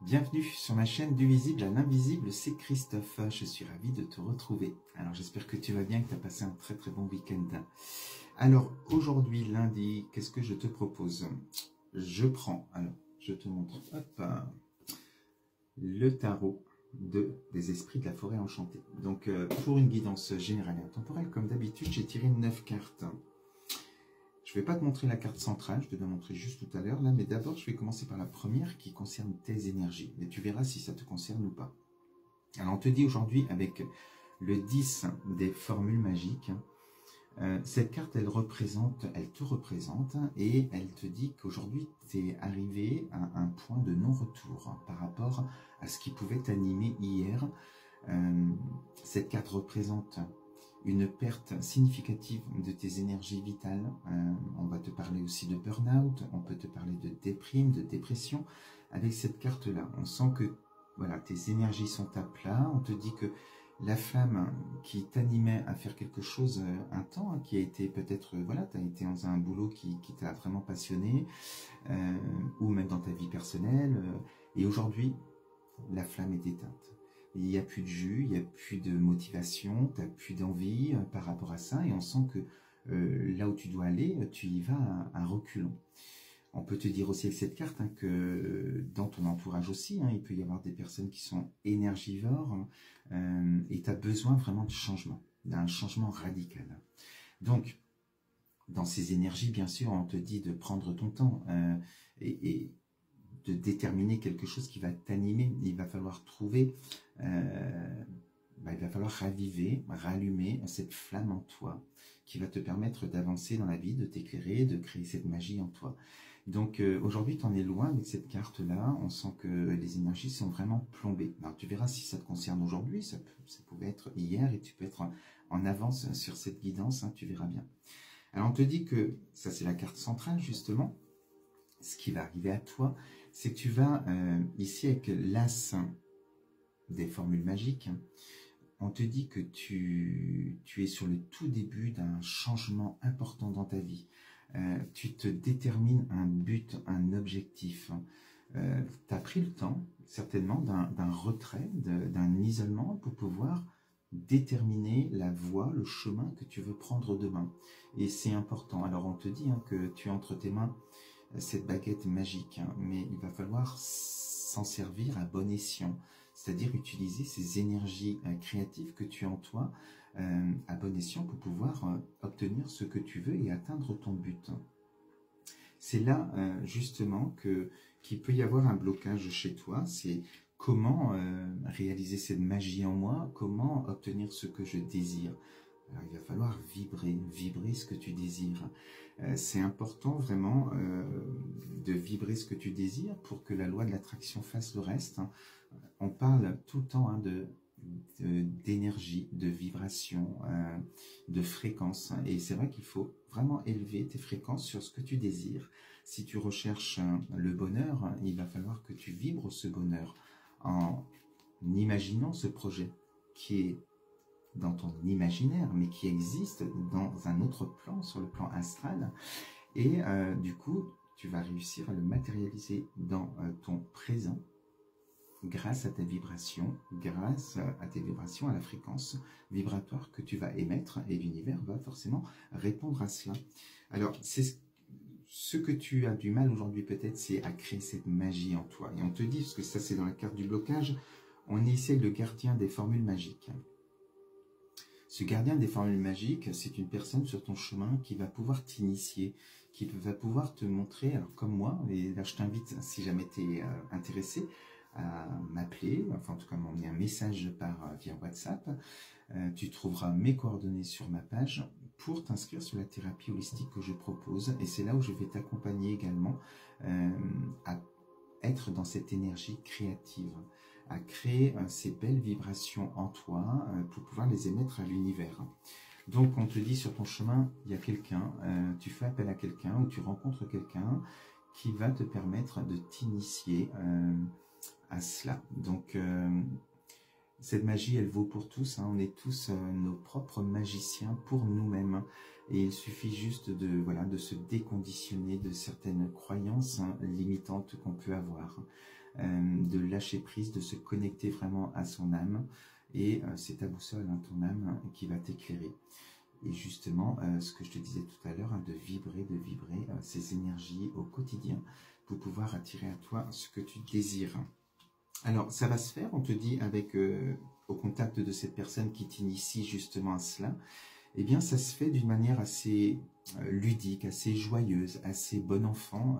Bienvenue sur ma chaîne du visible à l'invisible, c'est Christophe. Je suis ravi de te retrouver. Alors j'espère que tu vas bien, que tu as passé un très bon week-end. Alors aujourd'hui, lundi, qu'est-ce que je te propose? Je prends, alors je te montre, hop, le tarot des esprits de la forêt enchantée. Donc pour une guidance générale et intemporelle, comme d'habitude, j'ai tiré 9 cartes. Je ne vais pas te montrer la carte centrale, je te l'ai montré juste tout à l'heure, là, mais d'abord, je vais commencer par la première qui concerne tes énergies. Et tu verras si ça te concerne ou pas. Alors, on te dit aujourd'hui, avec le 10 des formules magiques, cette carte, elle te représente, et elle te dit qu'aujourd'hui, tu es arrivé à un point de non-retour par rapport à ce qui pouvait t'animer hier. Cette carte représente une perte significative de tes énergies vitales. On va te parler aussi de burn-out, on peut te parler de déprime, de dépression. Avec cette carte-là, on sent que voilà, tes énergies sont à plat. On te dit que la flamme qui t'animait à faire quelque chose un temps, qui a été peut-être, voilà, tu as été dans un boulot qui t'a vraiment passionné, ou même dans ta vie personnelle, et aujourd'hui, la flamme est éteinte. Il n'y a plus de jus, il n'y a plus de motivation, tu n'as plus d'envie par rapport à ça, et on sent que là où tu dois aller, tu y vas à reculons. On peut te dire aussi avec cette carte que dans ton entourage aussi, il peut y avoir des personnes qui sont énergivores, et tu as besoin vraiment de changement, d'un changement radical. Donc, dans ces énergies, bien sûr, on te dit de prendre ton temps et de déterminer quelque chose qui va t'animer. Il va falloir trouver, il va falloir raviver, rallumer cette flamme en toi qui va te permettre d'avancer dans la vie, de t'éclairer, de créer cette magie en toi. Donc aujourd'hui, tu en es loin avec cette carte-là. On sent que les énergies sont vraiment plombées. Alors tu verras si ça te concerne aujourd'hui, ça pouvait être hier et tu peux être en avance sur cette guidance, tu verras bien. Alors on te dit que, ça c'est la carte centrale justement, ce qui va arriver à toi, c'est que tu vas, ici avec l'as des formules magiques, on te dit que tu es sur le tout début d'un changement important dans ta vie. Tu te détermines un but, un objectif. Tu as pris le temps, certainement, d'un retrait, d'un isolement pour pouvoir déterminer la voie, le chemin que tu veux prendre demain. Et c'est important. Alors on te dit que tu as entre tes mains cette baguette magique, mais il va falloir s'en servir à bon escient, c'est-à-dire utiliser ces énergies créatives que tu as en toi à bon escient pour pouvoir obtenir ce que tu veux et atteindre ton but. C'est là justement qu'il peut y avoir un blocage chez toi, c'est comment réaliser cette magie en moi, comment obtenir ce que je désire. Alors, il va falloir vibrer ce que tu désires. C'est important vraiment de vibrer ce que tu désires pour que la loi de l'attraction fasse le reste. On parle tout le temps d'énergie, de vibration, de fréquence. Et c'est vrai qu'il faut vraiment élever tes fréquences sur ce que tu désires. Si tu recherches le bonheur, il va falloir que tu vibres ce bonheur en imaginant ce projet qui est dans ton imaginaire, mais qui existe dans un autre plan, sur le plan astral. Et du coup, tu vas réussir à le matérialiser dans ton présent, grâce à ta vibration, grâce à tes vibrations, à la fréquence vibratoire que tu vas émettre, et l'univers va forcément répondre à cela. Alors, c'est ce que tu as du mal aujourd'hui peut-être, c'est à créer cette magie en toi. Et on te dit, parce que ça c'est dans la carte du blocage, on est ici le gardien des formules magiques. Ce gardien des formules magiques, c'est une personne sur ton chemin qui va pouvoir t'initier, qui va pouvoir te montrer, alors comme moi, et là je t'invite, si jamais tu es intéressé, à m'appeler, enfin en tout cas m'envoyer un message via WhatsApp. Tu trouveras mes coordonnées sur ma page pour t'inscrire sur la thérapie holistique que je propose. Et c'est là où je vais t'accompagner également à être dans cette énergie créative, à créer ces belles vibrations en toi pour pouvoir les émettre à l'univers. Donc on te dit sur ton chemin, il y a quelqu'un, tu fais appel à quelqu'un ou tu rencontres quelqu'un qui va te permettre de t'initier à cela. Donc cette magie, elle vaut pour tous, on est tous nos propres magiciens pour nous-mêmes. Et il suffit juste de se déconditionner de certaines croyances limitantes qu'on peut avoir. de lâcher prise, de se connecter vraiment à son âme. Et c'est ta boussole, hein, ton âme, qui va t'éclairer. Et justement, ce que je te disais tout à l'heure, hein, de vibrer ces énergies au quotidien pour pouvoir attirer à toi ce que tu désires. Alors, ça va se faire, on te dit, avec au contact de cette personne qui t'initie justement à cela, eh bien, ça se fait d'une manière assez ludique, assez joyeuse, assez bon enfant,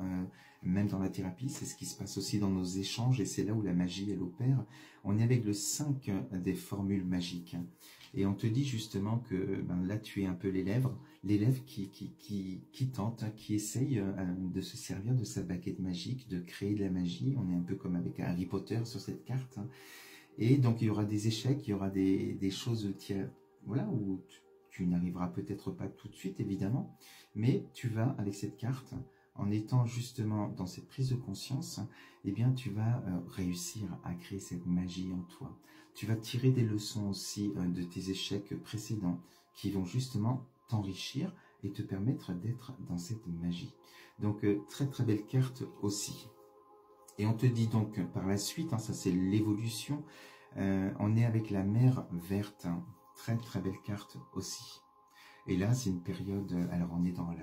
même dans la thérapie. C'est ce qui se passe aussi dans nos échanges, et c'est là où la magie, elle opère. On est avec le 5 des formules magiques. Et on te dit justement que là, tu es un peu l'élève qui tente, qui essaye de se servir de sa baguette magique, de créer de la magie. On est un peu comme avec Harry Potter sur cette carte. Et donc, il y aura des échecs, il y aura des choses voilà, où tu n'arriveras peut-être pas tout de suite, évidemment, mais tu vas, avec cette carte, en étant justement dans cette prise de conscience, eh bien, tu vas réussir à créer cette magie en toi. Tu vas tirer des leçons aussi de tes échecs précédents qui vont justement t'enrichir et te permettre d'être dans cette magie. Donc, très très belle carte aussi. Et on te dit donc par la suite, hein, ça c'est l'évolution, on est avec la mer verte, hein, très très belle carte aussi. Et là c'est une période, alors on est dans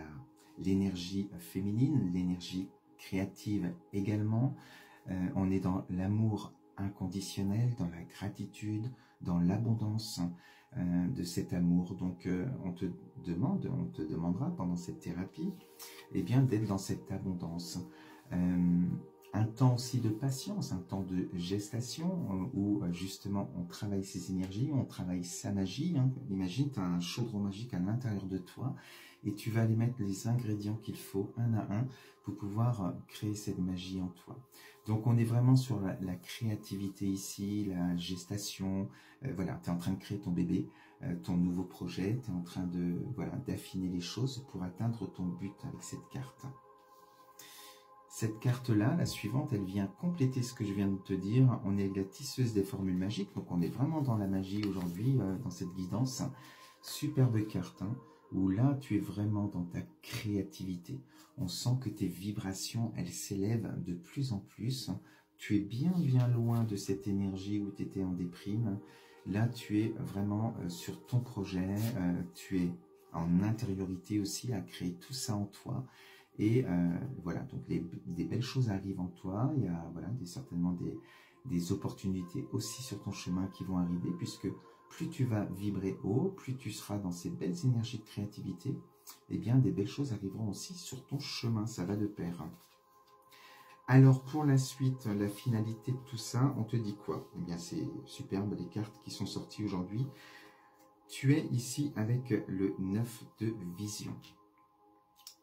l'énergie féminine, l'énergie créative également, on est dans l'amour inconditionnel, dans la gratitude, dans l'abondance de cet amour. Donc on te demandera pendant cette thérapie, eh bien d'être dans cette abondance. Un temps aussi de patience, un temps de gestation où justement on travaille ses énergies, on travaille sa magie. Hein. Imagine, tu as un chaudron magique à l'intérieur de toi et tu vas aller mettre les ingrédients qu'il faut un à un pour pouvoir créer cette magie en toi. Donc on est vraiment sur la créativité ici, la gestation. Voilà, tu es en train de créer ton bébé, ton nouveau projet, tu es en train de d'affiner les choses pour atteindre ton but avec cette carte. Cette carte-là, la suivante, elle vient compléter ce que je viens de te dire. On est la tisseuse des formules magiques, donc on est vraiment dans la magie aujourd'hui, dans cette guidance. Superbe carte, hein, où là, tu es vraiment dans ta créativité. On sent que tes vibrations, elles s'élèvent de plus en plus. Tu es bien loin de cette énergie où tu étais en déprime. Là, tu es vraiment sur ton projet, tu es en intériorité aussi à créer tout ça en toi. Et voilà, donc des belles choses arrivent en toi. Il y a certainement des opportunités aussi sur ton chemin qui vont arriver, puisque plus tu vas vibrer haut, plus tu seras dans ces belles énergies de créativité, eh bien des belles choses arriveront aussi sur ton chemin, ça va de pair. Alors pour la suite, la finalité de tout ça, on te dit quoi? Eh bien c'est superbe les cartes qui sont sorties aujourd'hui. Tu es ici avec le 9 de vision.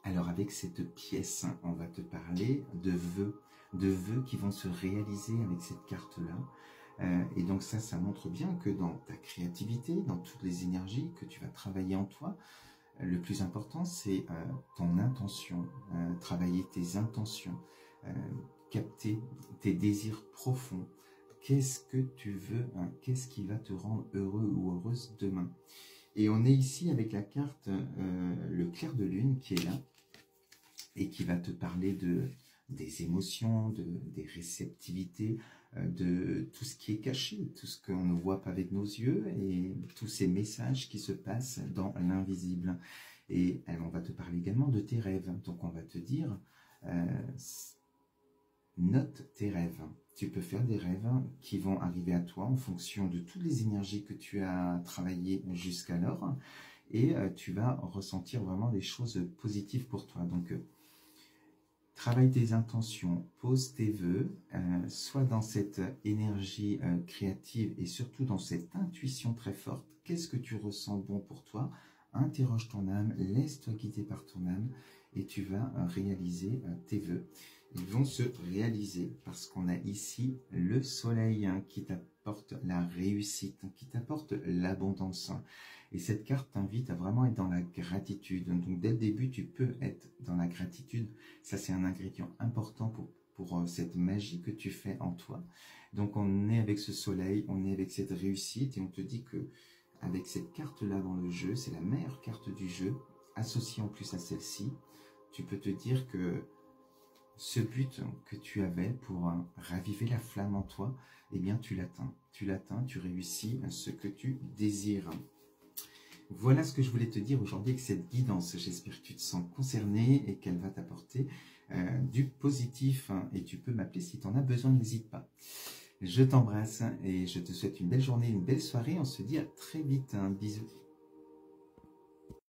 Alors avec cette pièce, on va te parler de vœux qui vont se réaliser avec cette carte-là. Et donc ça montre bien que dans ta créativité, dans toutes les énergies que tu vas travailler en toi, le plus important c'est ton intention, travailler tes intentions, capter tes désirs profonds. Qu'est-ce que tu veux, hein? Qu'est-ce qui va te rendre heureux ou heureuse demain? Et on est ici avec la carte le clair de lune qui est là et qui va te parler des émotions, des réceptivités, de tout ce qui est caché, tout ce qu'on ne voit pas avec nos yeux et tous ces messages qui se passent dans l'invisible. Et on va te parler également de tes rêves. Donc on va te dire, note tes rêves. Tu peux faire des rêves qui vont arriver à toi en fonction de toutes les énergies que tu as travaillées jusqu'alors. Et tu vas ressentir vraiment des choses positives pour toi. Donc, travaille tes intentions, pose tes vœux, sois dans cette énergie créative et surtout dans cette intuition très forte. Qu'est-ce que tu ressens bon pour toi? Interroge ton âme, laisse-toi guider par ton âme et tu vas réaliser tes vœux. Ils vont se réaliser parce qu'on a ici le soleil qui t'apporte la réussite, qui t'apporte l'abondance. Et cette carte t'invite à vraiment être dans la gratitude. Donc dès le début, tu peux être dans la gratitude. Ça, c'est un ingrédient important pour cette magie que tu fais en toi. Donc on est avec ce soleil, on est avec cette réussite et on te dit que avec cette carte-là dans le jeu, c'est la meilleure carte du jeu, associée en plus à celle-ci, tu peux te dire que ce but que tu avais pour raviver la flamme en toi, eh bien tu l'atteins. Tu l'atteins, tu réussis ce que tu désires. Voilà ce que je voulais te dire aujourd'hui avec cette guidance. J'espère que tu te sens concerné et qu'elle va t'apporter du positif. Et tu peux m'appeler si tu en as besoin, n'hésite pas. Je t'embrasse et je te souhaite une belle journée, une belle soirée. On se dit à très vite. Bisous.